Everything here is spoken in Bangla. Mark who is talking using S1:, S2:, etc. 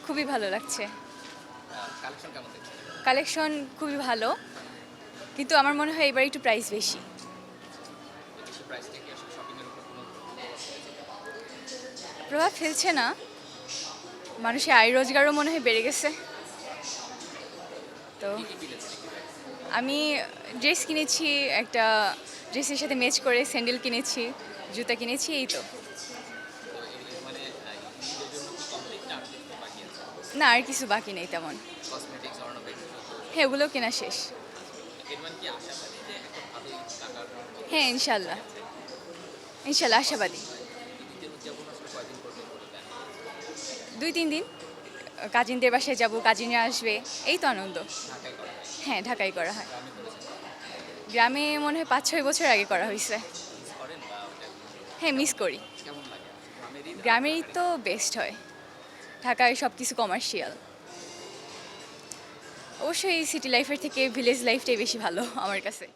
S1: খুবই ভালো লাগছে।
S2: কালেকশন কেমন দেখছেন?
S1: কালেকশন খুবই ভালো, কিন্তু আমার মনে হয় এবার একটু প্রাইস বেশি।
S2: বেশি প্রাইসটা কি আসলে শপিং এর উপর কোনো
S1: প্রভাব ফেলছে না, মানুষের আয় রোজগারও মনে হয় বেড়ে গেছে। তো
S2: কি কি কিনেছেন একটু বলেন?
S1: আমি ড্রেস কিনেছি, একটা ড্রেসের সাথে ম্যাচ করে স্যান্ডেল কিনেছি, জুতা কিনেছি, এই তো।
S2: তো এর মানে ঈদের জন্য কি কমপ্লিট না আর কিছু বাকি আছে?
S1: না, আর কিছু বাকি নেই তেমন।
S2: কসমেটিক্স, অর্নামেন্টস
S1: হ্যাঁ, ওগুলোও কেনা শেষ।
S2: এর মানে কি আশাবাদী যে একটা ভালো ঈদ কাটার
S1: হ্যাঁ, ইনশাল্লাহ, ইনশাল্লাহ আশাবাদী।
S2: ঈদের উদযাপন আসলে কয়দিন করবেন বলে প্ল্যান?
S1: 2-3 দিন কাজিনদের বাসায় যাব, কাজিনরা আসবে, এই তো আনন্দ।
S2: ঢাকায় করা হয়,
S1: হ্যাঁ, ঢাকায় করা হয়।
S2: গ্রামে করেছেন?
S1: গ্রামে মনে হয় 5-6 বছর আগে করা হয়েছে।
S2: মিস করেন বা ওটা
S1: হ্যাঁ, মিস করি।
S2: কেমন লাগে? গ্রামের ঈদ আর
S1: গ্রামের ঈদ
S2: ঢাকার
S1: তো
S2: ঈদ?
S1: বেস্ট হয়, ঢাকায় সব কিছু কমার্শিয়াল। অবশ্যই সিটি লাইফের থেকে ভিলেজ লাইফটাই বেশি ভালো আমার কাছে।